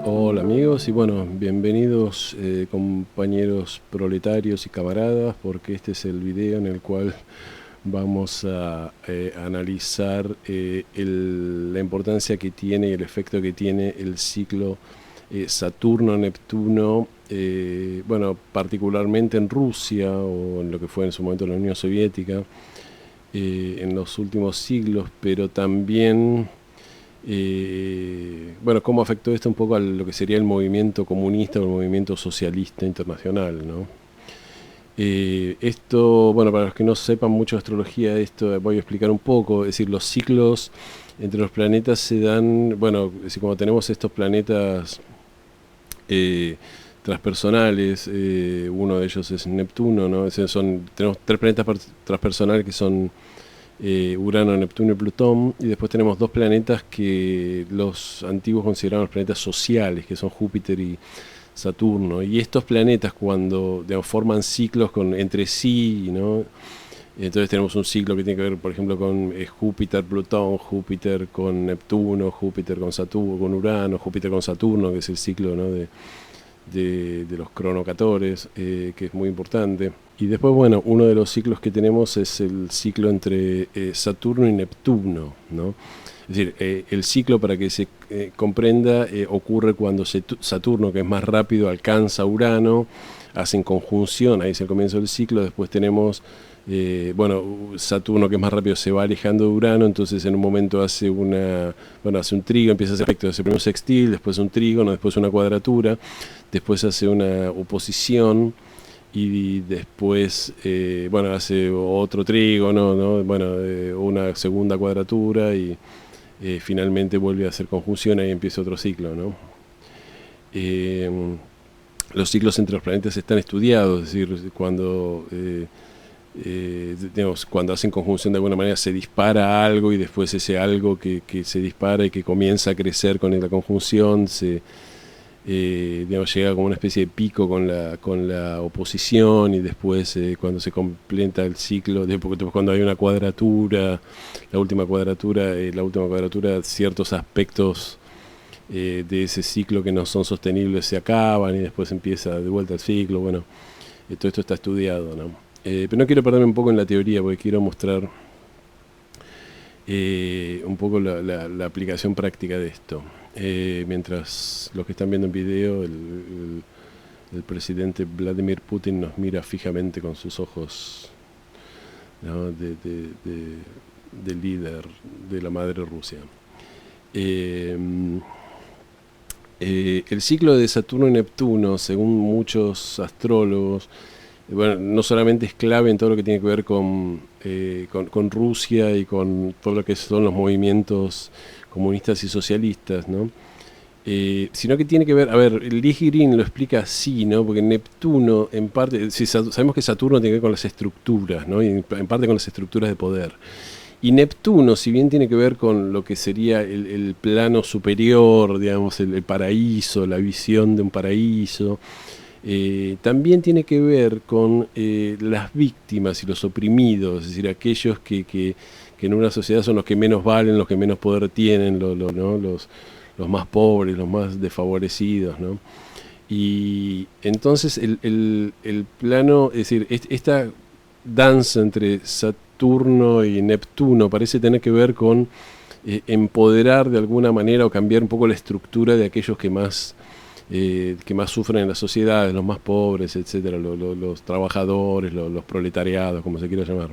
Hola amigos y bueno, bienvenidos compañeros proletarios y camaradas, porque este es el video en el cual vamos a analizar la importancia que tiene y el efecto que tiene el ciclo Saturno-Neptuno, bueno, particularmente en Rusia o en lo que fue en su momento la Unión Soviética, en los últimos siglos, pero también bueno, cómo afectó esto un poco a lo que sería el movimiento comunista o el movimiento socialista internacional, ¿no? Esto, bueno, para los que no sepan mucho de astrología, esto voy a explicar un poco. Es decir, los ciclos entre los planetas se dan, bueno, es decir, como tenemos estos planetas transpersonales, uno de ellos es Neptuno, ¿no? Es decir, tenemos tres planetas transpersonales que son Urano, Neptuno y Plutón, y después tenemos dos planetas que los antiguos consideraban los planetas sociales, que son Júpiter y Saturno. Y estos planetas, cuando digamos, forman ciclos entre sí, ¿no? Entonces tenemos un ciclo que tiene que ver, por ejemplo, con Júpiter, Plutón, Júpiter con Neptuno, Júpiter con Saturno, con Urano, Júpiter con Saturno, que es el ciclo, ¿no? de los cronocatores, que es muy importante. Y después, bueno, uno de los ciclos que tenemos es el ciclo entre Saturno y Neptuno, ¿no? Es decir, el ciclo, para que se comprenda, ocurre cuando Saturno, que es más rápido, alcanza Urano, hacen conjunción, ahí es el comienzo del ciclo. Después tenemos, bueno, Saturno, que es más rápido, se va alejando de Urano, entonces en un momento hace hace un trígono, empieza a hacer efecto, hace primero un sextil, después un trígono, después una cuadratura, después hace una oposición, y después bueno, hace otro trígono, ¿no? Bueno, una segunda cuadratura, y finalmente vuelve a hacer conjunción, ahí empieza otro ciclo, ¿no? Los ciclos entre los planetas están estudiados, es decir, digamos, cuando hacen conjunción de alguna manera se dispara algo, y después ese algo que se dispara y que comienza a crecer con la conjunción digamos, llega como una especie de pico con la oposición, y después cuando se completa el ciclo, después cuando hay una cuadratura, la última cuadratura, ciertos aspectos de ese ciclo que no son sostenibles se acaban, y después empieza de vuelta el ciclo. Bueno, todo esto está estudiado, ¿no? Pero no quiero perderme un poco en la teoría, porque quiero mostrar un poco la aplicación práctica de esto. Mientras los que están viendo en video, el presidente Vladimir Putin nos mira fijamente con sus ojos, ¿no? de líder de la madre Rusia. El ciclo de Saturno y Neptuno, según muchos astrólogos, bueno, no solamente es clave en todo lo que tiene que ver con Rusia y con todo lo que son los movimientos comunistas y socialistas, ¿no? Sino que tiene que ver, a ver, Lee Green lo explica así, ¿no? Porque Neptuno, en parte, sabemos que Saturno tiene que ver con las estructuras, ¿no? Y en parte con las estructuras de poder. Y Neptuno, si bien tiene que ver con lo que sería el plano superior, digamos, el paraíso, la visión de un paraíso, también tiene que ver con las víctimas y los oprimidos, es decir, aquellos que en una sociedad son los que menos valen, los que menos poder tienen, ¿no? los más pobres, los más desfavorecidos, ¿no? Y entonces el plano, es decir, esta danza entre Saturno y Neptuno parece tener que ver con empoderar de alguna manera o cambiar un poco la estructura de aquellos que más sufren en la sociedad, los más pobres, etcétera, los trabajadores, los proletariados, como se quiera llamar.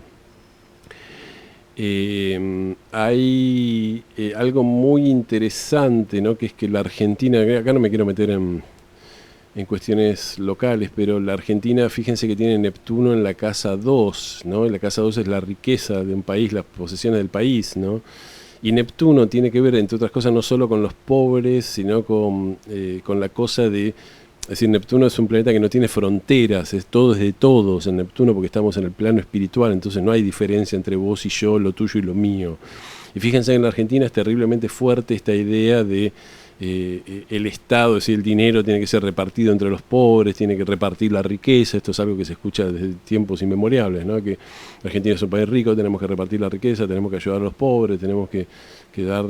Hay algo muy interesante, ¿no? Que es que la Argentina, acá no me quiero meter en cuestiones locales, pero la Argentina, fíjense que tiene Neptuno en la casa 2, ¿no? En la casa 2 es la riqueza de un país, las posesiones del país, ¿no? Y Neptuno tiene que ver, entre otras cosas, no solo con los pobres, sino con la cosa de... Es decir, Neptuno es un planeta que no tiene fronteras, todo es de todos en Neptuno, porque estamos en el plano espiritual, entonces no hay diferencia entre vos y yo, lo tuyo y lo mío. Y fíjense que en la Argentina es terriblemente fuerte esta idea de el Estado, es decir, el dinero tiene que ser repartido entre los pobres, tiene que repartir la riqueza. Esto es algo que se escucha desde tiempos inmemoriales, ¿no? Que Argentina es un país rico, tenemos que repartir la riqueza, tenemos que ayudar a los pobres, tenemos que dar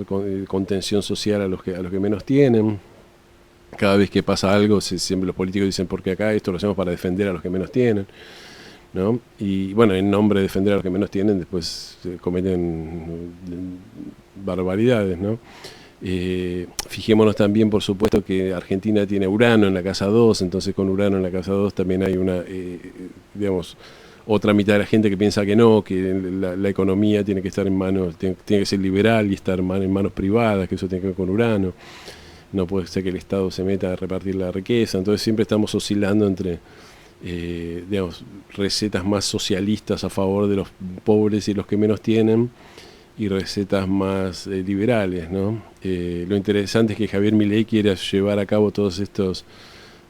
contención social a los que menos tienen. Cada vez que pasa algo, siempre los políticos dicen, porque acá esto lo hacemos para defender a los que menos tienen, ¿no? Y bueno, en nombre de defender a los que menos tienen, después cometen barbaridades, ¿no? Fijémonos también, por supuesto, que Argentina tiene Urano en la casa 2, entonces con Urano en la casa 2 también hay una, digamos, otra mitad de la gente que piensa que no, que la economía tiene que estar en manos, tiene que ser liberal y estar en manos privadas, que eso tiene que ver con Urano. No puede ser que el Estado se meta a repartir la riqueza. Entonces siempre estamos oscilando entre, digamos, recetas más socialistas a favor de los pobres y los que menos tienen, y recetas más liberales, ¿no? Lo interesante es que Javier Milei quiere llevar a cabo todos estos,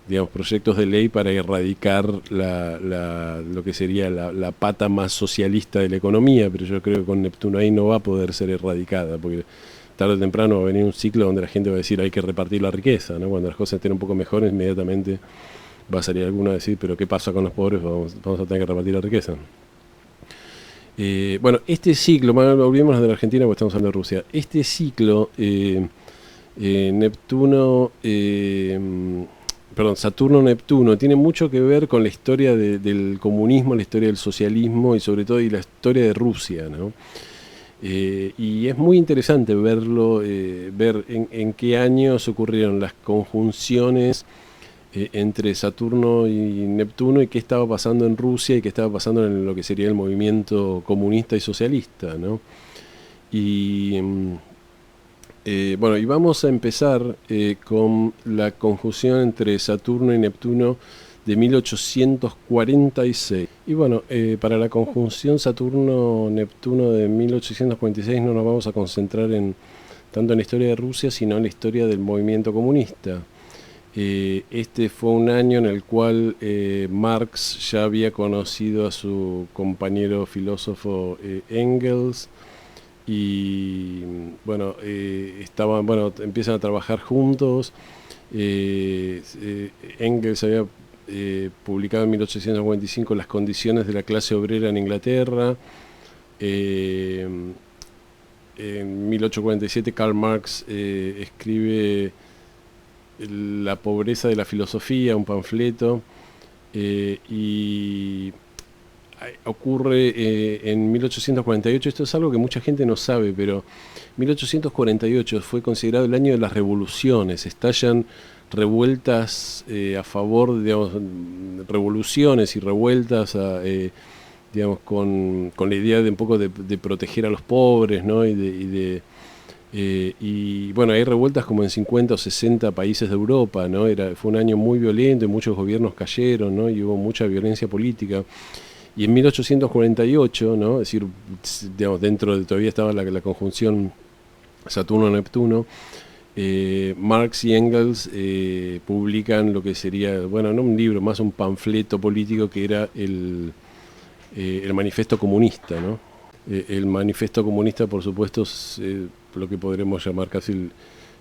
digamos, proyectos de ley para erradicar lo que sería la pata más socialista de la economía, pero yo creo que con Neptuno ahí no va a poder ser erradicada, porque tarde o temprano va a venir un ciclo donde la gente va a decir hay que repartir la riqueza, ¿no? Cuando las cosas estén un poco mejores, inmediatamente va a salir alguno a decir, pero ¿qué pasa con los pobres? Vamos a tener que repartir la riqueza. Bueno, este ciclo, olvidémonos de la Argentina porque estamos hablando de Rusia. Este ciclo, Saturno-Neptuno, tiene mucho que ver con la historia del comunismo, la historia del socialismo y sobre todo la historia de Rusia, ¿no? Y es muy interesante verlo, ver en qué años ocurrieron las conjunciones entre Saturno y Neptuno, y qué estaba pasando en Rusia y qué estaba pasando en lo que sería el movimiento comunista y socialista, ¿no? Y bueno, y vamos a empezar con la conjunción entre Saturno y Neptuno de 1846. Y bueno, para la conjunción Saturno-Neptuno de 1846 no nos vamos a concentrar tanto en la historia de Rusia, sino en la historia del movimiento comunista. Este fue un año en el cual Marx ya había conocido a su compañero filósofo Engels, y bueno, empiezan a trabajar juntos. Engels había publicado en 1845 Las condiciones de la clase obrera en Inglaterra. En 1847 Karl Marx escribe La pobreza de la filosofía, un panfleto, y ocurre en 1848, esto es algo que mucha gente no sabe, pero 1848 fue considerado el año de las revoluciones. Estallan revueltas a favor, digamos, revoluciones y revueltas digamos, con la idea de un poco de proteger a los pobres, ¿no? Y bueno, hay revueltas como en 50 o 60 países de Europa, ¿no? Fue un año muy violento y muchos gobiernos cayeron, ¿no? Y hubo mucha violencia política. Y en 1848, ¿no? Es decir, digamos, dentro de todavía estaba la conjunción Saturno-Neptuno, Marx y Engels publican lo que sería, bueno, no un libro, más un panfleto político que era el manifiesto comunista, ¿no? El manifiesto comunista, por supuesto, es lo que podremos llamar casi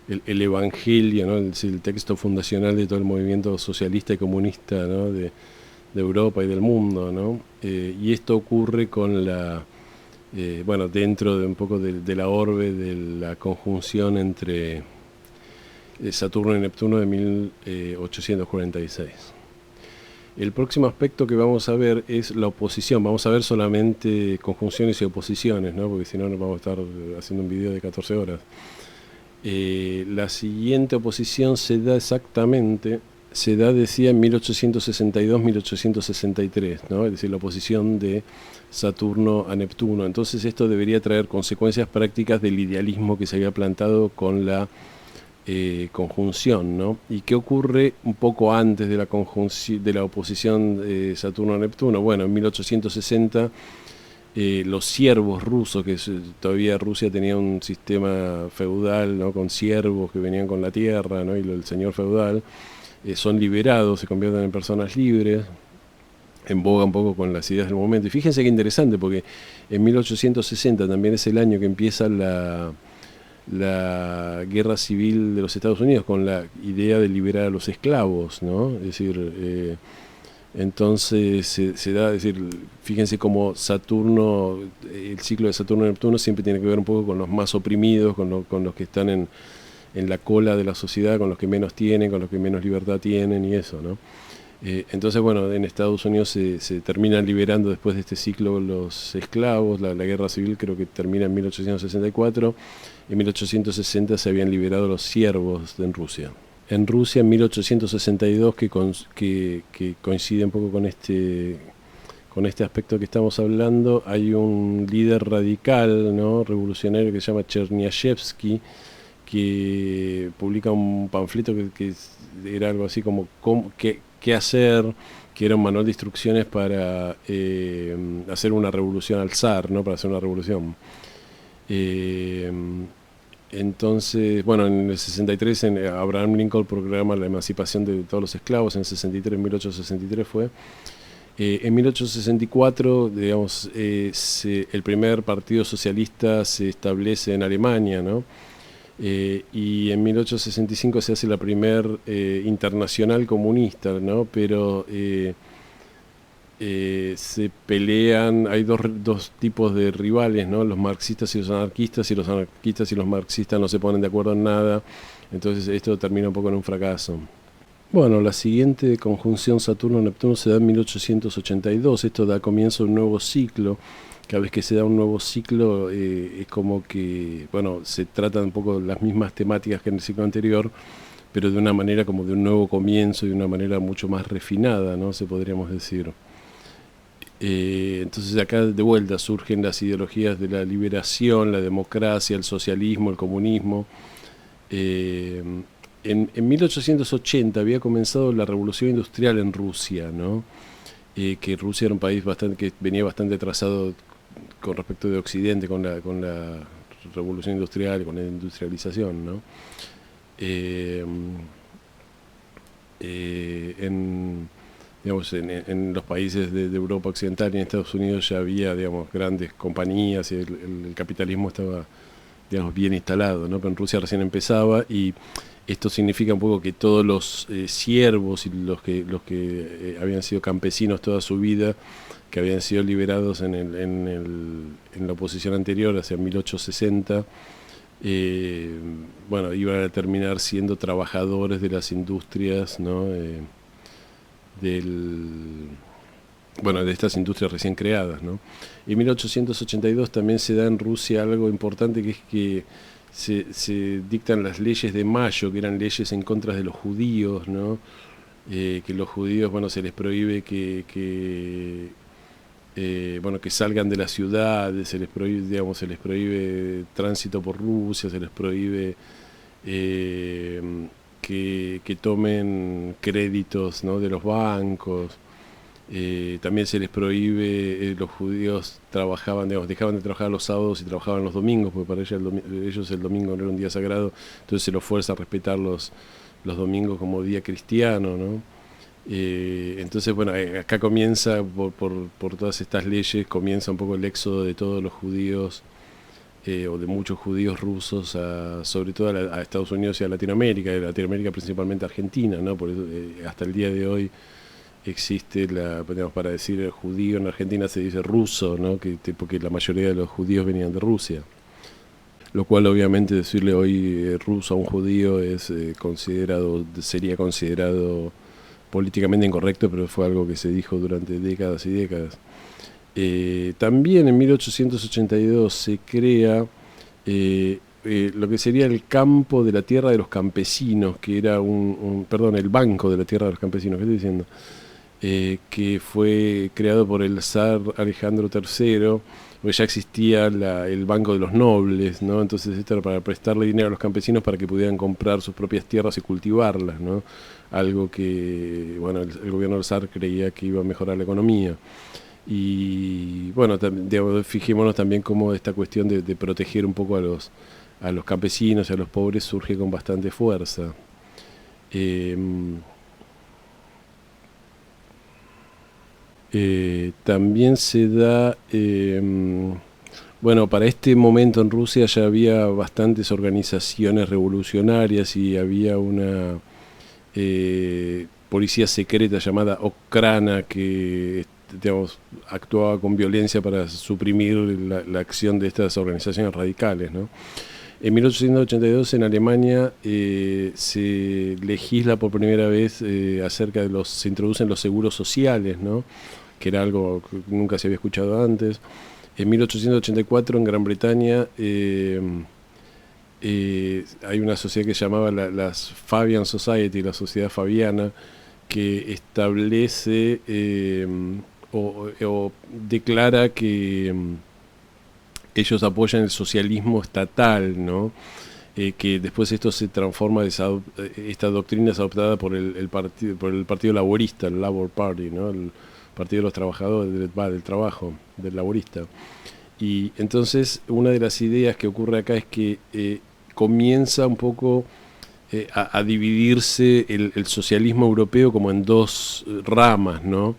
el evangelio, ¿no? El texto fundacional de todo el movimiento socialista y comunista, ¿no? de Europa y del mundo, ¿no? Y esto ocurre con bueno, dentro de un poco de la orbe de la conjunción entre Saturno y Neptuno de 1846. El próximo aspecto que vamos a ver es la oposición. Vamos a ver solamente conjunciones y oposiciones, ¿no? Porque si no, nos vamos a estar haciendo un video de 14 horas. La siguiente oposición se da, decía, en 1862-1863, ¿no? Es decir, la oposición de Saturno a Neptuno. Entonces esto debería traer consecuencias prácticas del idealismo que se había plantado con la conjunción, ¿no? ¿Y qué ocurre un poco antes de la oposición de Saturno a Neptuno? Bueno, en 1860 los siervos rusos, que todavía Rusia tenía un sistema feudal, ¿no? Con siervos que venían con la tierra, ¿no? Y el señor feudal, son liberados, se convierten en personas libres, en boga un poco con las ideas del momento. Y fíjense qué interesante, porque en 1860 también es el año que empieza la guerra civil de los Estados Unidos con la idea de liberar a los esclavos, ¿no? Es decir, entonces se da, es decir, fíjense cómo Saturno, el ciclo de Saturno y Neptuno siempre tiene que ver un poco con los más oprimidos, con los que están en la cola de la sociedad, con los que menos tienen, con los que menos libertad tienen y eso, ¿no? Entonces, bueno, en Estados Unidos se terminan liberando después de este ciclo los esclavos, la guerra civil creo que termina en 1864, en 1860 se habían liberado los siervos en Rusia. En Rusia en 1862, que coincide un poco con este aspecto que estamos hablando, hay un líder radical, ¿no?, revolucionario que se llama Chernyashevsky, que publica un panfleto que era algo así como qué hacer, que era un manual de instrucciones para hacer una revolución al zar, ¿no?, para hacer una revolución. Entonces, bueno, en el 63 Abraham Lincoln proclama la emancipación de todos los esclavos, en el 63, en 1863 fue. En 1864, digamos, el primer partido socialista se establece en Alemania, ¿no? Y en 1865 se hace la primer internacional comunista, ¿no? Pero se pelean, hay dos tipos de rivales, ¿no? Los marxistas y los anarquistas y los marxistas no se ponen de acuerdo en nada, entonces esto termina un poco en un fracaso. Bueno, la siguiente conjunción Saturno-Neptuno se da en 1882, esto da comienzo a un nuevo ciclo. Cada vez que se da un nuevo ciclo es como que, bueno, se tratan un poco las mismas temáticas que en el ciclo anterior, pero de una manera como de un nuevo comienzo y de una manera mucho más refinada, ¿no?, se podríamos decir. Entonces acá de vuelta surgen las ideologías de la liberación, la democracia, el socialismo, el comunismo. En 1880 había comenzado la revolución industrial en Rusia, ¿no? Que Rusia era un país que venía bastante atrasado con respecto de Occidente, con la revolución industrial, con la industrialización, ¿no? Digamos, en los países de Europa Occidental y en Estados Unidos ya había, digamos, grandes compañías y el capitalismo estaba, digamos, bien instalado, ¿no? Pero en Rusia recién empezaba, y esto significa un poco que todos los siervos y los que habían sido campesinos toda su vida, que habían sido liberados en la oposición anterior, hacia 1860, bueno, iban a terminar siendo trabajadores de las industrias, ¿no? De estas industrias recién creadas, ¿no? En 1882 también se da en Rusia algo importante, que es que se dictan las leyes de Mayo, que eran leyes en contra de los judíos, ¿no? Que los judíos, bueno, se les prohíbe que salgan de las ciudades, se les prohíbe tránsito por Rusia, se les prohíbe que tomen créditos, ¿no?, de los bancos. También se les prohíbe, los judíos dejaban de trabajar los sábados y trabajaban los domingos, porque para ellos el domingo no era un día sagrado, entonces se los fuerza a respetar los domingos como día cristiano, ¿no? Entonces, bueno, acá comienza, por todas estas leyes, comienza un poco el éxodo de todos los judíos, o de muchos judíos rusos, sobre todo a Estados Unidos y a Latinoamérica principalmente a Argentina, ¿no? Por eso, hasta el día de hoy existe para decir judío en Argentina se dice ruso, ¿no? Porque la mayoría de los judíos venían de Rusia. Lo cual obviamente decirle hoy ruso a un judío sería considerado políticamente incorrecto, pero fue algo que se dijo durante décadas y décadas. También en 1882 se crea lo que sería el campo de la tierra de los campesinos, que era el banco de la tierra de los campesinos, ¿qué estoy diciendo? Que fue creado por el zar Alejandro III, porque ya existía el Banco de los Nobles, ¿no? Entonces esto era para prestarle dinero a los campesinos para que pudieran comprar sus propias tierras y cultivarlas, ¿no? Algo que, bueno, el gobierno del zar creía que iba a mejorar la economía. Y bueno, fijémonos también cómo esta cuestión de proteger un poco a los campesinos y a los pobres surge con bastante fuerza. También se da, Bueno, para este momento en Rusia ya había bastantes organizaciones revolucionarias y había una policía secreta llamada Okhrana que, digamos, actuaba con violencia para suprimir la acción de estas organizaciones radicales, ¿no? En 1882 en Alemania se legisla por primera vez acerca de se introducen los seguros sociales, ¿no? Que era algo que nunca se había escuchado antes. En 1884 en Gran Bretaña hay una sociedad que se llamaba las Fabian Society, la Sociedad Fabiana, que establece o declara que ellos apoyan el socialismo estatal, ¿no? Que después esto se transforma, esta doctrina es adoptada por el partido laborista, el Labour Party, ¿no? El Partido de los Trabajadores, del trabajo, del laborista. Y entonces una de las ideas que ocurre acá es que comienza un poco a dividirse el socialismo europeo como en dos ramas, ¿no?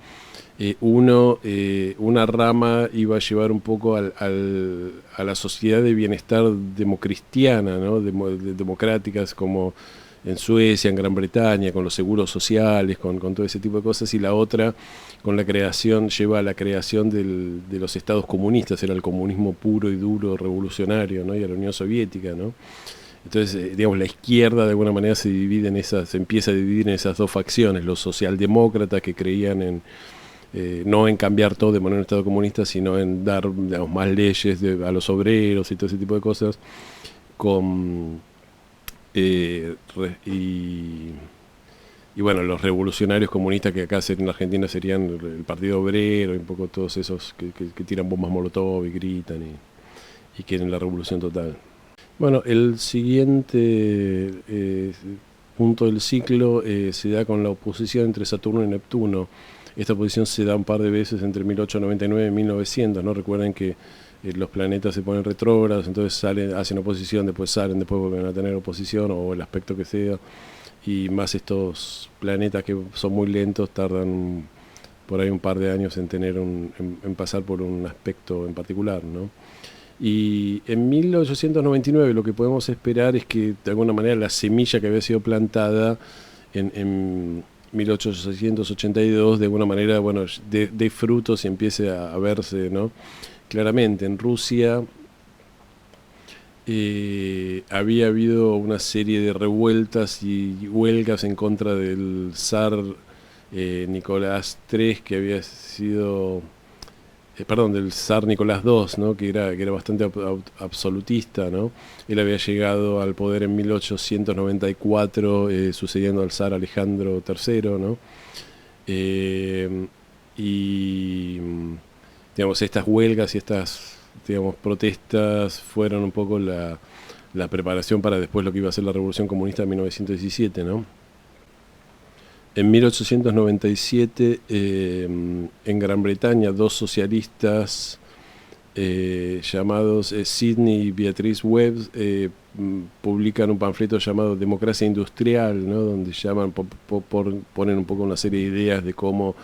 Una rama iba a llevar un poco a la sociedad de bienestar democristiana, ¿no? Democráticas, como en Suecia, en Gran Bretaña, con los seguros sociales, con todo ese tipo de cosas, y la otra con la creación, lleva a la creación de los estados comunistas, era el comunismo puro y duro, revolucionario, ¿no? Y a la Unión Soviética, ¿no? Entonces, digamos, la izquierda de alguna manera se empieza a dividir en esas dos facciones, los socialdemócratas que creían en no en cambiar todo de manera un Estado comunista, sino en dar, digamos, más leyes a los obreros y todo ese tipo de cosas, con y bueno, los revolucionarios comunistas que acá en Argentina serían el Partido Obrero y un poco todos esos que tiran bombas molotov y gritan y quieren la revolución total. Bueno, el siguiente punto del ciclo se da con la oposición entre Saturno y Neptuno. Esta oposición se da un par de veces entre 1899 y 1900, ¿no? Recuerden que los planetas se ponen retrógrados, entonces hacen oposición, después salen, después vuelven a tener oposición, o el aspecto que sea, y más estos planetas que son muy lentos tardan por ahí un par de años en en pasar por un aspecto en particular, ¿no? Y en 1899 lo que podemos esperar es que de alguna manera la semilla que había sido plantada en 1882 de alguna manera, bueno, de frutos y empiece a verse, ¿no? Claramente en Rusia había habido una serie de revueltas y huelgas en contra del zar Nicolás III, que había sido perdón, del zar Nicolás II, ¿no? que era bastante absolutista, ¿no? Él había llegado al poder en 1894, sucediendo al zar Alejandro III, ¿no? Y digamos, estas huelgas y estas, digamos, protestas fueron un poco la preparación para después lo que iba a ser la Revolución Comunista de 1917, ¿no? En 1897, en Gran Bretaña, dos socialistas llamados Sidney y Beatrice Webb publican un panfleto llamado Democracia Industrial, ¿no? Donde ponen un poco una serie de ideas de cómo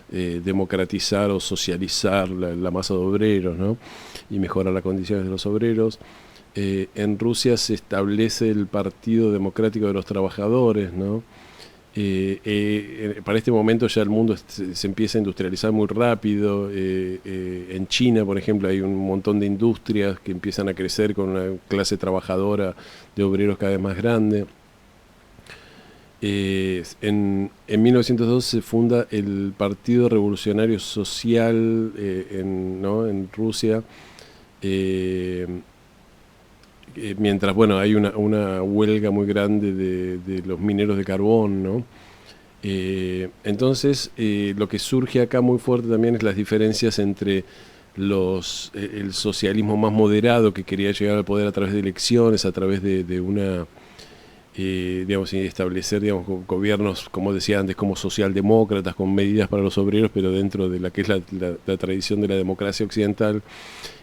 democratizar o socializar la masa de obreros, ¿no? Y mejorar las condiciones de los obreros. En Rusia se establece el Partido Democrático de los Trabajadores, ¿no? Para este momento ya el mundo se empieza a industrializar muy rápido. En China, por ejemplo, hay un montón de industrias que empiezan a crecer con una clase trabajadora de obreros cada vez más grande. En 1902 se funda el Partido Revolucionario Social ¿no? en Rusia. Mientras, bueno, hay una huelga muy grande de los mineros de carbón, ¿no? Entonces, lo que surge acá muy fuerte también es las diferencias entre el socialismo más moderado, que quería llegar al poder a través de elecciones, a través de una, digamos, establecer, digamos, gobiernos, como decía antes, como socialdemócratas, con medidas para los obreros, pero dentro de la que es la tradición de la democracia occidental,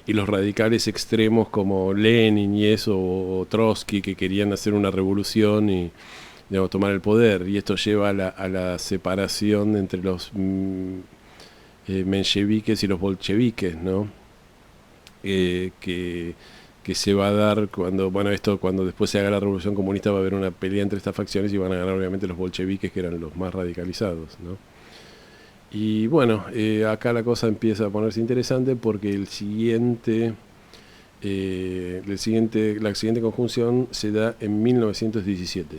y los radicales extremos como Lenin y eso, o Trotsky, que querían hacer una revolución y, digamos, tomar el poder. Y esto lleva a la separación entre los mencheviques y los bolcheviques, ¿no? que se va a dar cuando, bueno, cuando después se haga la revolución comunista, va a haber una pelea entre estas facciones y van a ganar obviamente los bolcheviques, que eran los más radicalizados, ¿no? Y bueno, acá la cosa empieza a ponerse interesante porque la siguiente conjunción se da en 1917.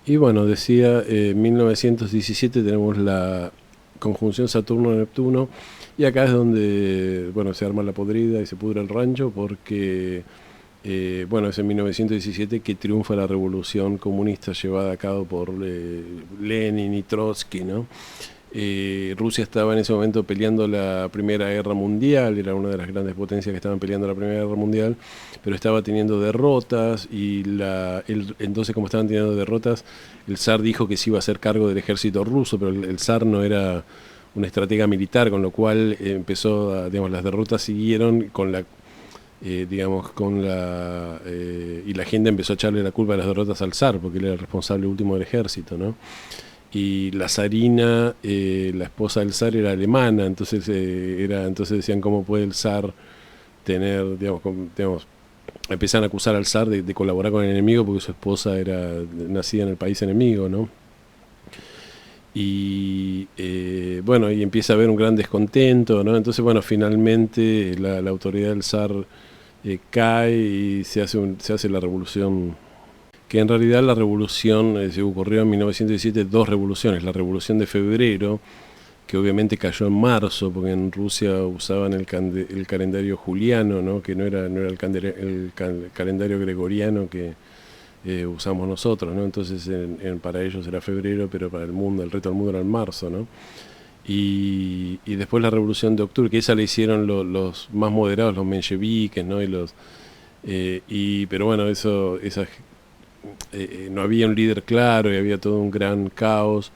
Y bueno, decía, en 1917 tenemos la conjunción Saturno-Neptuno, y acá es donde, bueno, se arma la podrida y se pudre el rancho, porque bueno, es en 1917 que triunfa la revolución comunista llevada a cabo por Lenin y Trotsky, ¿no? Rusia estaba en ese momento peleando la Primera Guerra Mundial, era una de las grandes potencias que estaban peleando la Primera Guerra Mundial, pero estaba teniendo derrotas, y entonces, como estaban teniendo derrotas, el zar dijo que se iba a hacer cargo del ejército ruso, pero el zar no era una estratega militar, con lo cual digamos, las derrotas siguieron con y la gente empezó a echarle la culpa de las derrotas al zar, porque él era el responsable último del ejército, ¿no? Y la zarina, la esposa del zar, era alemana, entonces decían, ¿cómo puede el zar tener, digamos, empiezan a acusar al zar de colaborar con el enemigo porque su esposa era nacida en el país enemigo, ¿no? Y bueno, y empieza a haber un gran descontento, ¿no? Entonces, bueno, finalmente la autoridad del zar cae y se hace la revolución, que en realidad la revolución se ocurrió en 1917, dos revoluciones: la revolución de febrero, que obviamente cayó en marzo, porque en Rusia usaban el calendario juliano, ¿no? Que no era el calendario gregoriano que usamos nosotros, ¿no? Entonces para ellos era febrero, pero para el resto del mundo era en marzo, ¿no? Y después la revolución de octubre, que esa la hicieron los más moderados, los mencheviques, ¿no? Pero bueno, no había un líder claro y había todo un gran caos,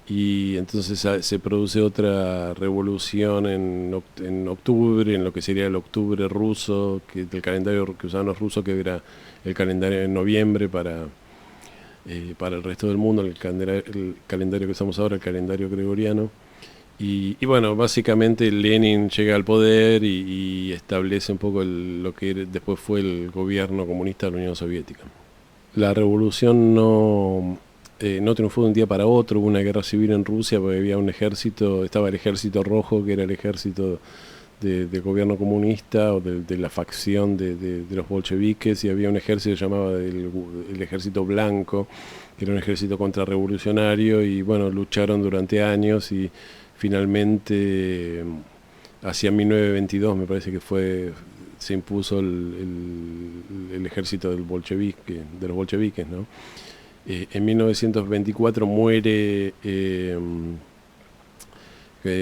y entonces se produce otra revolución en octubre, en lo que sería el octubre ruso, del calendario que usaban los rusos, que era el calendario de noviembre para el resto del mundo, el calendario que usamos ahora, el calendario gregoriano. Y bueno, básicamente Lenin llega al poder y establece un poco lo que después fue el gobierno comunista de la Unión Soviética. La revolución no triunfó de un día para otro. Hubo una guerra civil en Rusia porque había un ejército, estaba el ejército rojo, que era el ejército del gobierno comunista, o de la facción de los bolcheviques, y había un ejército que se llamaba el ejército blanco, que era un ejército contrarrevolucionario, y bueno, lucharon durante años, y finalmente hacia 1922 me parece que se impuso el ejército de los bolcheviques, ¿no? En 1924 muere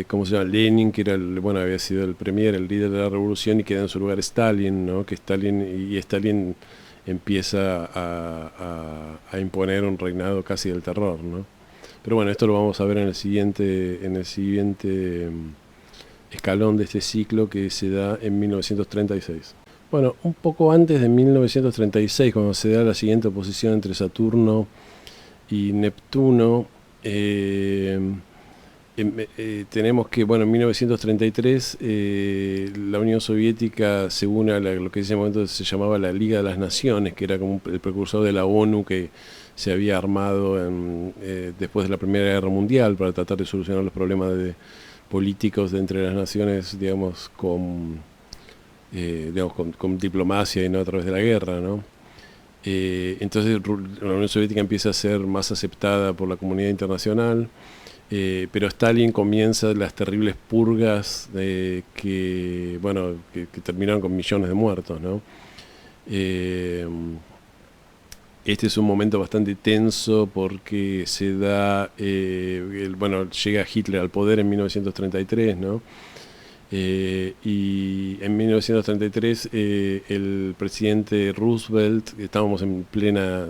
¿cómo se llama? Lenin, que era había sido el premier, el líder de la revolución, y queda en su lugar Stalin, ¿no? Stalin empieza a imponer un reinado casi del terror, ¿no? Pero bueno, esto lo vamos a ver en el siguiente escalón de este ciclo, que se da en 1936. Bueno, un poco antes de 1936, cuando se da la siguiente oposición entre Saturno y Neptuno, tenemos que, bueno, en 1933 la Unión Soviética se une a lo que en ese momento se llamaba la Liga de las Naciones, que era como el precursor de la ONU, que se había armado después de la Primera Guerra Mundial para tratar de solucionar los problemas políticos de entre las naciones, digamos, con diplomacia y no a través de la guerra, ¿no? Entonces la Unión Soviética empieza a ser más aceptada por la comunidad internacional, pero Stalin comienza las terribles purgas que terminaron con millones de muertos, ¿no? Este es un momento bastante tenso porque llega Hitler al poder en 1933, ¿no? Y en 1933 el presidente Roosevelt, estábamos en plena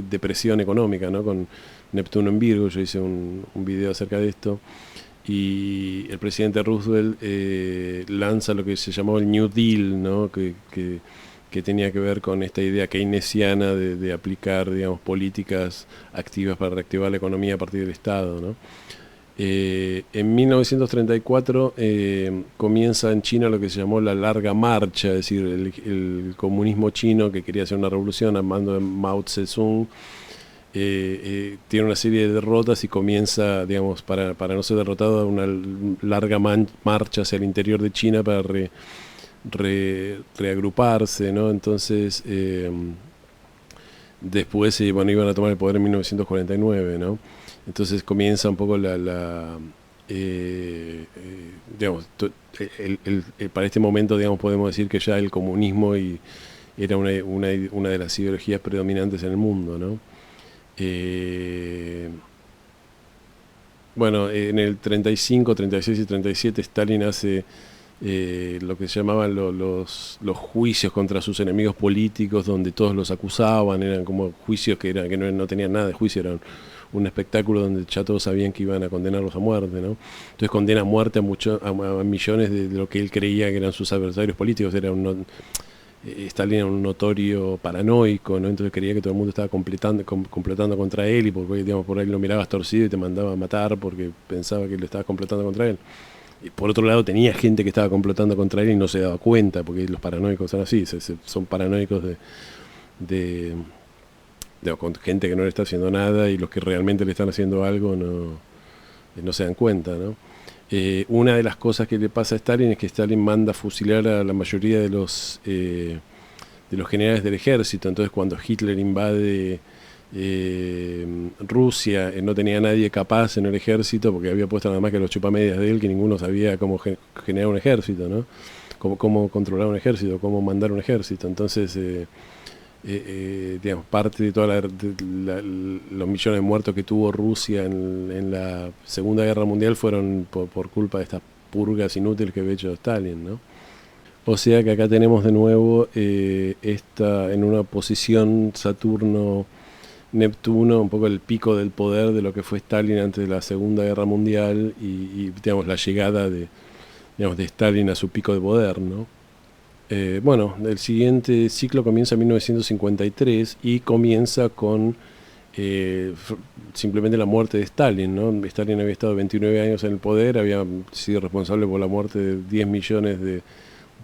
depresión económica, ¿no? Con Neptuno en Virgo, yo hice un video acerca de esto, y el presidente Roosevelt lanza lo que se llamó el New Deal, ¿no? Que tenía que ver con esta idea keynesiana de aplicar, digamos, políticas activas para reactivar la economía a partir del Estado, ¿no? En 1934 comienza en China lo que se llamó la Larga Marcha, es decir, el comunismo chino que quería hacer una revolución al mando de Mao Zedong. Tiene una serie de derrotas y comienza, digamos, para no ser derrotado, una larga marcha hacia el interior de China para reagruparse, ¿no? Entonces, después, bueno, iban a tomar el poder en 1949, ¿no? Entonces comienza un poco digamos, para este momento, digamos, podemos decir que ya el comunismo era una de las ideologías predominantes en el mundo, ¿no? Bueno, en el 35, 36 y 37 Stalin hace lo que se llamaban los juicios contra sus enemigos políticos, donde todos los acusaban, eran como juicios que no tenían nada de juicio, eran un espectáculo donde ya todos sabían que iban a condenarlos a muerte, ¿no? Entonces condena a muerte a millones de lo que él creía que eran sus adversarios políticos. Stalin era un notorio paranoico, ¿no? Entonces creía que todo el mundo estaba complotando contra él, y porque, digamos, por ahí lo mirabas torcido y te mandaba a matar porque pensaba que lo estabas complotando contra él. Y por otro lado tenía gente que estaba complotando contra él y no se daba cuenta, porque los paranoicos son así, son paranoicos de con gente que no le está haciendo nada, y los que realmente le están haciendo algo no se dan cuenta, ¿no? Una de las cosas que le pasa a Stalin es que Stalin manda fusilar a la mayoría de los generales del ejército. Entonces, cuando Hitler invade Rusia, no tenía nadie capaz en el ejército, porque había puesto nada más que los chupamedias de él, que ninguno sabía cómo generar un ejército, ¿no? Cómo controlar un ejército, cómo mandar un ejército. Entonces, digamos, parte de todos los millones de muertos que tuvo Rusia en la Segunda Guerra Mundial fueron por culpa de estas purgas inútiles que había hecho Stalin, ¿no? O sea que acá tenemos de nuevo en una posición Saturno-Neptuno, un poco el pico del poder de lo que fue Stalin antes de la Segunda Guerra Mundial, y digamos, la llegada de Stalin a su pico de poder, ¿no? Bueno, el siguiente ciclo comienza en 1953 y comienza con simplemente la muerte de Stalin, ¿no? Stalin había estado 29 años en el poder, había sido responsable por la muerte de 10 millones de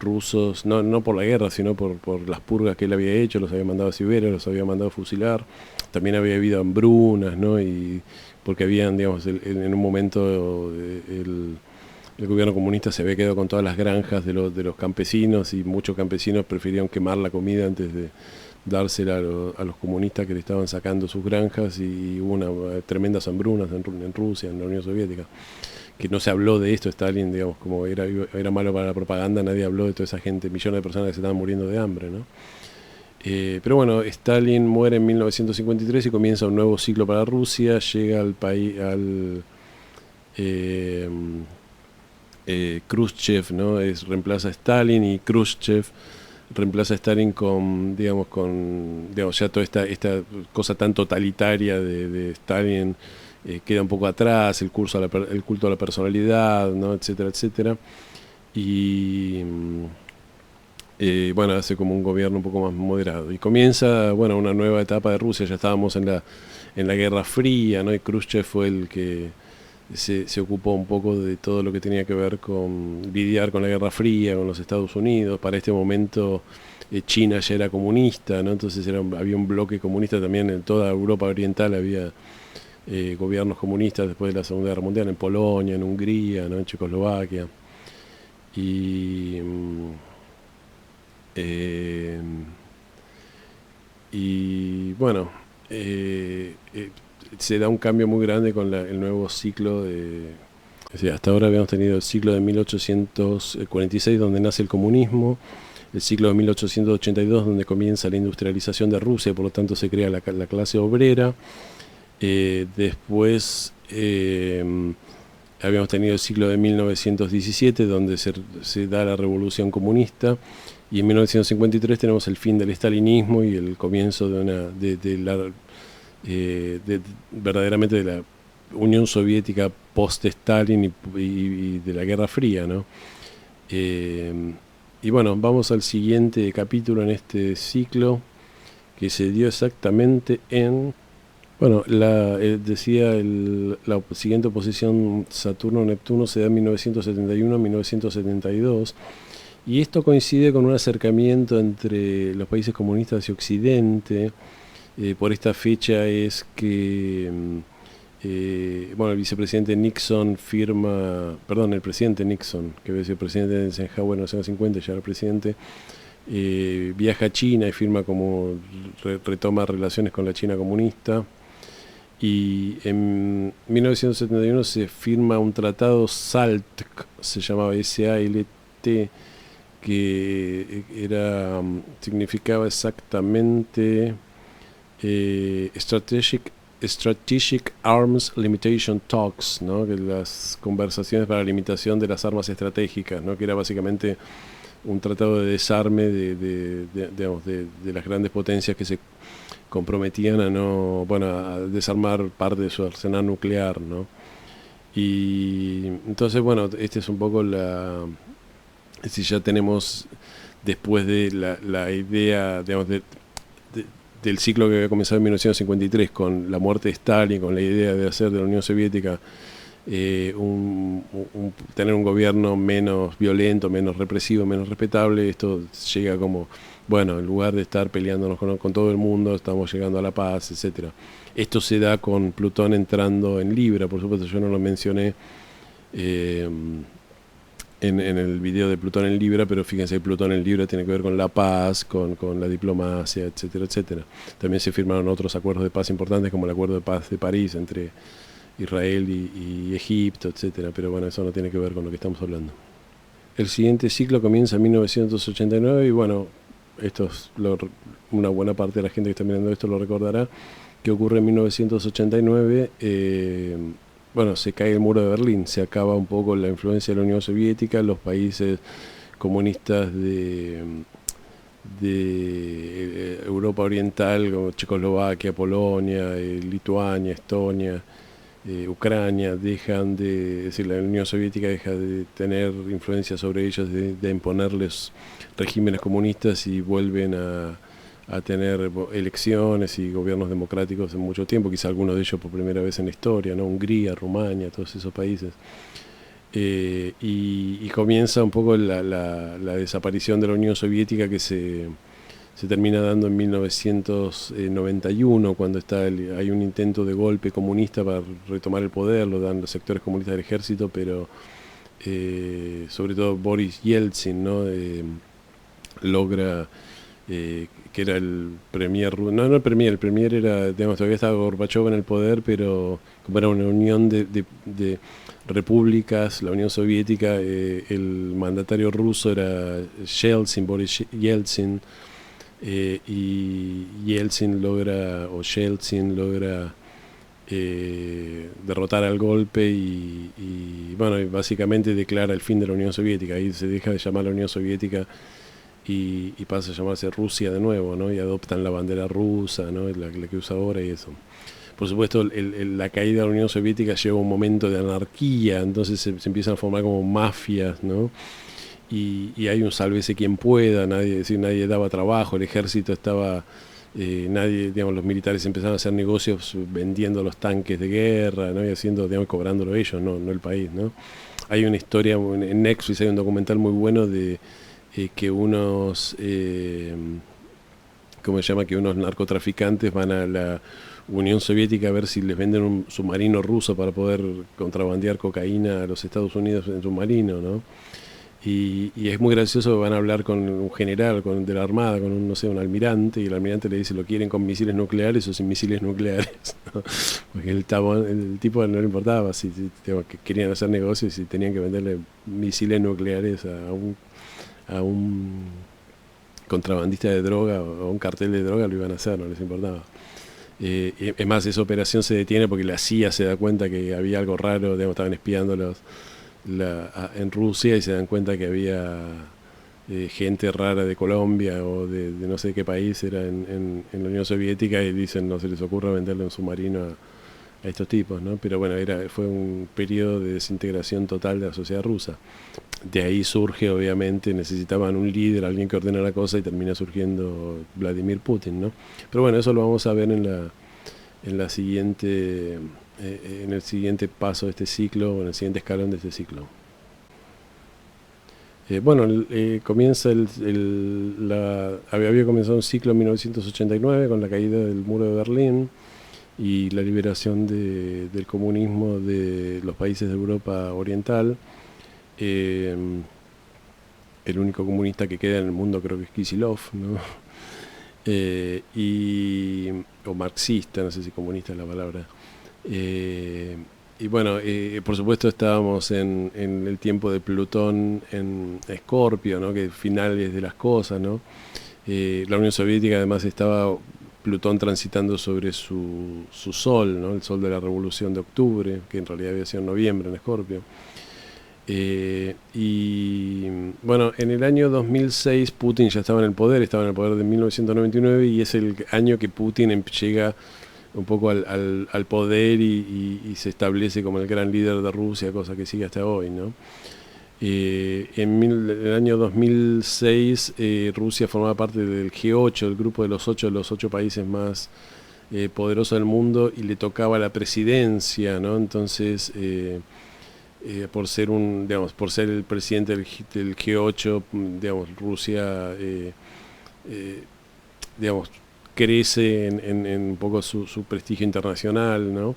rusos, no por la guerra, sino por las purgas que él había hecho. Los había mandado a Siberia, los había mandado a fusilar. También había habido hambrunas, ¿no? Y porque habían, digamos, en un momento el gobierno comunista se había quedado con todas las granjas de los campesinos, y muchos campesinos preferían quemar la comida antes de dársela a los comunistas que le estaban sacando sus granjas, y hubo tremendas hambrunas en Rusia, en la Unión Soviética, que no se habló de esto. Stalin, digamos, como era malo para la propaganda, nadie habló de toda esa gente, millones de personas que se estaban muriendo de hambre, ¿no? Pero bueno, Stalin muere en 1953 y comienza un nuevo ciclo para Rusia. Llega al país, Khrushchev, ¿no? Reemplaza a Stalin, y Khrushchev reemplaza a Stalin con ya toda esta cosa tan totalitaria de Stalin queda un poco atrás, el culto a la personalidad, ¿no? Etcétera, etcétera. Y bueno, hace como un gobierno un poco más moderado. Y comienza, bueno, una nueva etapa de Rusia. Ya estábamos en la Guerra Fría, ¿no? Y Khrushchev fue el que se ocupó un poco de todo lo que tenía que ver con lidiar con la Guerra Fría, con los Estados Unidos. Para este momento China ya era comunista, ¿no? Entonces había un bloque comunista también en toda Europa Oriental. Había gobiernos comunistas después de la Segunda Guerra Mundial, en Polonia, en Hungría, ¿no? En Checoslovaquia. Y bueno, se da un cambio muy grande con el nuevo ciclo o sea, hasta ahora habíamos tenido el ciclo de 1846, donde nace el comunismo, el ciclo de 1882, donde comienza la industrialización de Rusia, por lo tanto se crea la clase obrera. Después habíamos tenido el ciclo de 1917, donde se da la revolución comunista, y en 1953 tenemos el fin del estalinismo y el comienzo verdaderamente de la Unión Soviética post-Stalin y de la Guerra Fría, ¿no? Y bueno, vamos al siguiente capítulo en este ciclo, que se dio exactamente en Bueno, decía la siguiente oposición Saturno-Neptuno se da en 1971 1972, y esto coincide con un acercamiento entre los países comunistas y Occidente. Por esta fecha es que bueno, el vicepresidente Nixon firma, perdón, el presidente Nixon, que había sido el presidente de Eisenhower en los años 50, ya era presidente, viaja a China y firma como retoma relaciones con la China comunista. Y en 1971 se firma un tratado SALT, se llamaba SALT, que significaba exactamente Strategic Arms Limitation Talks, ¿no? Que las conversaciones para la limitación de las armas estratégicas, ¿no? Que era básicamente un tratado de desarme de las grandes potencias que se comprometían a desarmar parte de su arsenal nuclear, ¿no? Y entonces, bueno, este es un poco si ya tenemos, después de la idea, digamos, del ciclo que había comenzado en 1953 con la muerte de Stalin, con la idea de hacer de la Unión Soviética tener un gobierno menos violento, menos represivo, menos respetable. Esto llega como, bueno, en lugar de estar peleándonos con todo el mundo, estamos llegando a la paz, etcétera. Esto se da con Plutón entrando en Libra, por supuesto yo no lo mencioné en el video de Plutón en Libra, pero fíjense, Plutón en Libra tiene que ver con la paz, con la diplomacia, etcétera, etcétera. También se firmaron otros acuerdos de paz importantes, como el Acuerdo de Paz de París entre Israel y Egipto, etcétera, pero bueno, eso no tiene que ver con lo que estamos hablando. El siguiente ciclo comienza en 1989 y bueno, una buena parte de la gente que está mirando esto lo recordará, que ocurre en 1989. Bueno, se cae el muro de Berlín, se acaba un poco la influencia de la Unión Soviética, los países comunistas de Europa Oriental, como Checoslovaquia, Polonia, Lituania, Estonia, Ucrania, es decir, la Unión Soviética deja de tener influencia sobre ellos, de imponerles regímenes comunistas, y vuelven a tener elecciones y gobiernos democráticos en mucho tiempo, quizá algunos de ellos por primera vez en la historia, ¿no? Hungría, Rumania, todos esos países. Y comienza un poco la desaparición de la Unión Soviética, que se termina dando en 1991, cuando hay un intento de golpe comunista para retomar el poder, lo dan los sectores comunistas del ejército, pero sobre todo Boris Yeltsin, ¿no? Logra, que era el premier, no el premier era, digamos, todavía estaba Gorbachev en el poder, pero como era una unión de repúblicas, la Unión Soviética, el mandatario ruso era Boris Yeltsin, y Yeltsin logra derrotar al golpe y bueno, básicamente declara el fin de la Unión Soviética. Ahí se deja de llamar la Unión Soviética y pasa a llamarse Rusia de nuevo, ¿no? Y adoptan la bandera rusa, ¿no? La que usa ahora y eso. Por supuesto, la caída de la Unión Soviética lleva un momento de anarquía, entonces se empiezan a formar como mafias, ¿no? Y hay un sálvese quien pueda, nadie daba trabajo, el ejército estaba, digamos, los militares empezaron a hacer negocios vendiendo los tanques de guerra, ¿no? Y haciendo, digamos, cobrándolo ellos, no el país, ¿no? Hay una historia en Netflix, hay un documental muy bueno de que unos ¿cómo se llama? Que unos narcotraficantes van a la Unión Soviética a ver si les venden un submarino ruso para poder contrabandear cocaína a los Estados Unidos en submarino, ¿no? Y es muy gracioso, van a hablar con un general de la Armada, con un almirante, y el almirante le dice, ¿lo quieren con misiles nucleares o sin misiles nucleares? ¿No? Porque el tipo no le importaba si que querían hacer negocios y si tenían que venderle misiles nucleares a un contrabandista de droga o a un cartel de droga, lo iban a hacer, no les importaba. Es más, esa operación se detiene porque la CIA se da cuenta que había algo raro, digamos, estaban espiando en Rusia, y se dan cuenta que había gente rara de Colombia o de no sé qué país era en la Unión Soviética, y dicen, no se les ocurra venderle un submarino a estos tipos, ¿no? Pero bueno, fue un periodo de desintegración total de la sociedad rusa. De ahí surge, obviamente, necesitaban un líder, alguien que ordena la cosa, y termina surgiendo Vladimir Putin, ¿no? Pero bueno, eso lo vamos a ver en en la siguiente, en el siguiente paso de este ciclo, o en el siguiente escalón de este ciclo. Comienza había comenzado un ciclo en 1989 con la caída del muro de Berlín y la liberación del comunismo de los países de Europa Oriental. El único comunista que queda en el mundo creo que es Kisilov, ¿no? O marxista, no sé si comunista es la palabra. Por supuesto estábamos en el tiempo de Plutón en Escorpio, ¿no? Que finales de las cosas, ¿no? La Unión Soviética además estaba Plutón transitando sobre su sol, ¿no? El sol de la Revolución de Octubre, que en realidad había sido en noviembre en Escorpio. En el año 2006 Putin ya estaba en el poder de 1999 y es el año que Putin llega un poco al poder y se establece como el gran líder de Rusia, cosa que sigue hasta hoy, ¿no? En el año 2006 Rusia formaba parte del G8, el grupo de los ocho países más poderosos del mundo, y le tocaba la presidencia, ¿no? Entonces por ser el presidente del G8, Rusia crece en un poco su prestigio internacional, ¿no?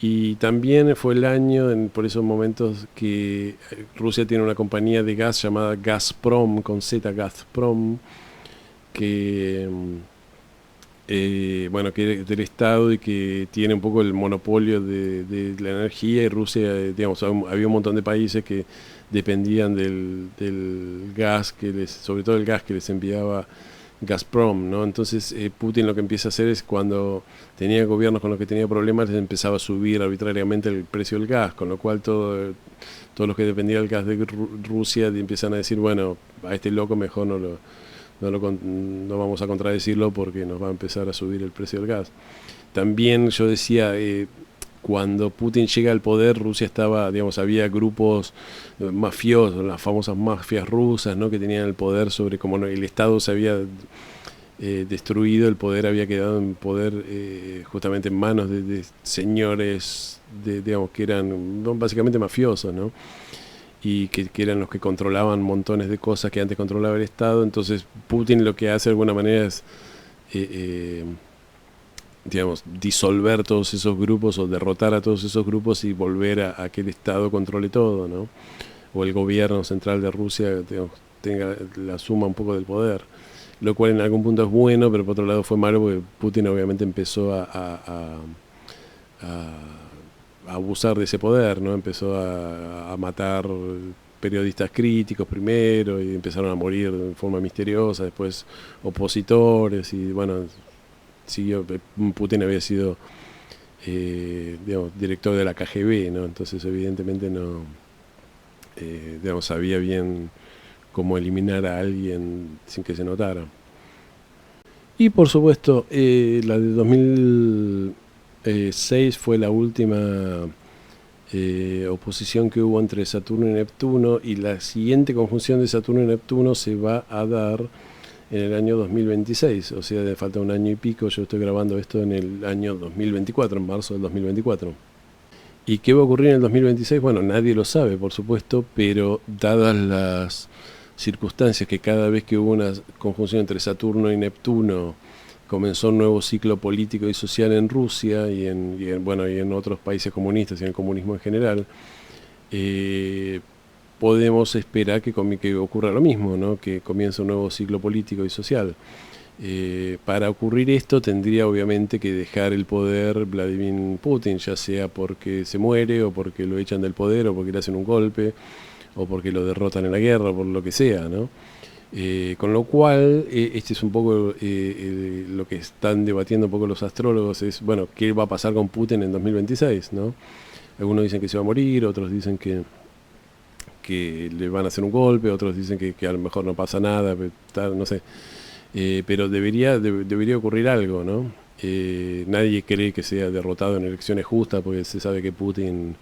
Y también fue el año, por esos momentos, que Rusia tiene una compañía de gas llamada Gazprom, con Z, Gazprom, que que es del Estado y que tiene un poco el monopolio de la energía. Y Rusia, había un montón de países que dependían del gas, sobre todo el gas que les enviaba Gazprom, ¿no? Entonces Putin lo que empieza a hacer es, cuando tenía gobiernos con los que tenía problemas, les empezaba a subir arbitrariamente el precio del gas, con lo cual todos los que dependían del gas de Rusia empiezan a decir, bueno, a este loco mejor no vamos a contradecirlo porque nos va a empezar a subir el precio del gas. También yo decía, cuando Putin llega al poder, Rusia había grupos mafiosos, las famosas mafias rusas, ¿no? Que tenían el poder sobre, como el Estado se había destruido, el poder había quedado en poder justamente en manos de señores que eran básicamente mafiosos, ¿no? Y que eran los que controlaban montones de cosas que antes controlaba el Estado. Entonces Putin lo que hace de alguna manera es disolver todos esos grupos o derrotar a todos esos grupos y volver a que el Estado controle todo, ¿no? O el gobierno central de Rusia tenga la suma un poco del poder, lo cual en algún punto es bueno, pero por otro lado fue malo porque Putin obviamente empezó a abusar de ese poder, ¿no? Empezó a matar periodistas críticos primero y empezaron a morir de forma misteriosa, después opositores, y Putin había sido director de la KGB, ¿no? Entonces evidentemente no sabía bien cómo eliminar a alguien sin que se notara. Y por supuesto la de 2006 fue la última oposición que hubo entre Saturno y Neptuno, y la siguiente conjunción de Saturno y Neptuno se va a dar en el año 2026, o sea, le falta un año y pico. Yo estoy grabando esto en el año 2024, en marzo del 2024. ¿Y qué va a ocurrir en el 2026? Bueno, nadie lo sabe, por supuesto, pero dadas las circunstancias que cada vez que hubo una conjunción entre Saturno y Neptuno comenzó un nuevo ciclo político y social en Rusia y en otros países comunistas y en el comunismo en general, podemos esperar que ocurra lo mismo, ¿no? Que comience un nuevo ciclo político y social. Para ocurrir esto tendría obviamente que dejar el poder Vladimir Putin, ya sea porque se muere o porque lo echan del poder o porque le hacen un golpe o porque lo derrotan en la guerra o por lo que sea, ¿no? Con lo cual, este es un poco lo que están debatiendo un poco los astrólogos, es, bueno, ¿qué va a pasar con Putin en 2026, ¿no? Algunos dicen que se va a morir, otros dicen que le van a hacer un golpe, otros dicen que a lo mejor no pasa nada, no sé. Pero debería ocurrir algo, ¿no? Nadie cree que sea derrotado en elecciones justas porque se sabe que Putin,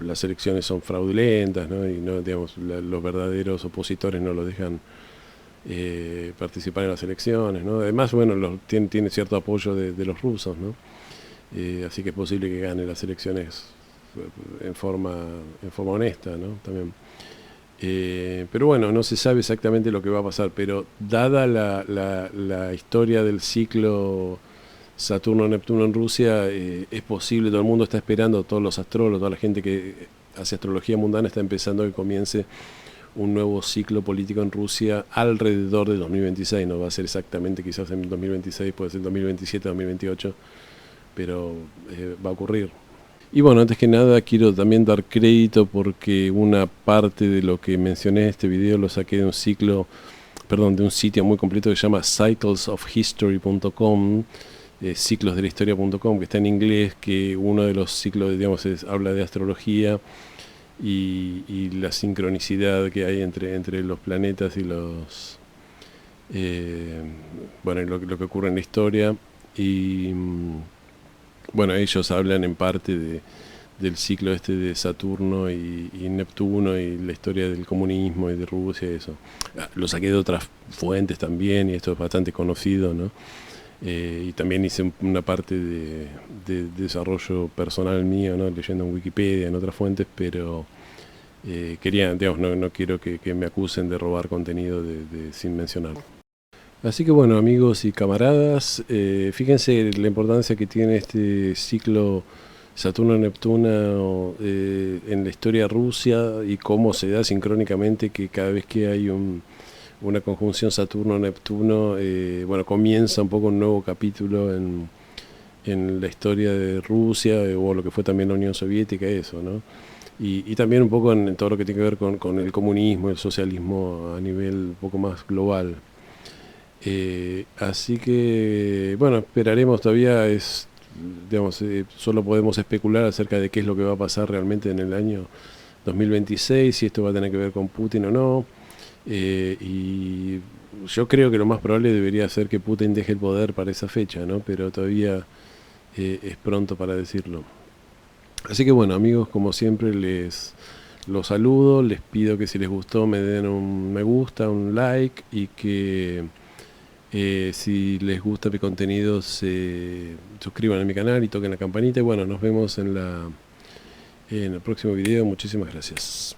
las elecciones son fraudulentas, ¿no? Y no, los verdaderos opositores no lo dejan participar en las elecciones, ¿no? Además, bueno, tiene cierto apoyo de los rusos, ¿no? Así que es posible que gane las elecciones en forma honesta, ¿no? También. Pero bueno, no se sabe exactamente lo que va a pasar, pero dada la historia del ciclo Saturno-Neptuno en Rusia, es posible, todo el mundo está esperando, todos los astrólogos, toda la gente que hace astrología mundana está empezando a que comience un nuevo ciclo político en Rusia alrededor de 2026, no va a ser exactamente quizás en 2026, puede ser 2027, 2028, pero va a ocurrir. Y bueno, antes que nada quiero también dar crédito porque una parte de lo que mencioné en este video lo saqué de un de un sitio muy completo que se llama cyclesofhistory.com, ciclosdelahistoria.com, que está en inglés, que uno de los ciclos, digamos, habla de astrología y la sincronicidad que hay entre los planetas y los bueno, lo que ocurre en la historia. Y bueno, ellos hablan en parte del ciclo este de Saturno y Neptuno y la historia del comunismo y de Rusia y eso. Lo saqué de otras fuentes también y esto es bastante conocido, ¿no? Y también hice una parte de desarrollo personal mío, ¿no? Leyendo en Wikipedia, en otras fuentes, pero quería, digamos, no quiero que me acusen de robar contenido sin mencionarlo. Así que bueno, amigos y camaradas, fíjense la importancia que tiene este ciclo Saturno-Neptuno en la historia rusa y cómo se da sincrónicamente que cada vez que hay una conjunción Saturno-Neptuno, bueno, comienza un poco un nuevo capítulo en la historia de Rusia o lo que fue también la Unión Soviética, eso, ¿no? Y también un poco en todo lo que tiene que ver con el comunismo, el socialismo a nivel un poco más global. Así que, bueno, esperaremos todavía, digamos, solo podemos especular acerca de qué es lo que va a pasar realmente en el año 2026, si esto va a tener que ver con Putin o no. Y yo creo que lo más probable debería ser que Putin deje el poder para esa fecha, ¿no? Pero todavía es pronto para decirlo. Así que bueno, amigos, como siempre los saludo, les pido que si les gustó me den un me gusta, un like y que si les gusta mi contenido se suscriban a mi canal y toquen la campanita. Y bueno, nos vemos en el próximo video. Muchísimas gracias.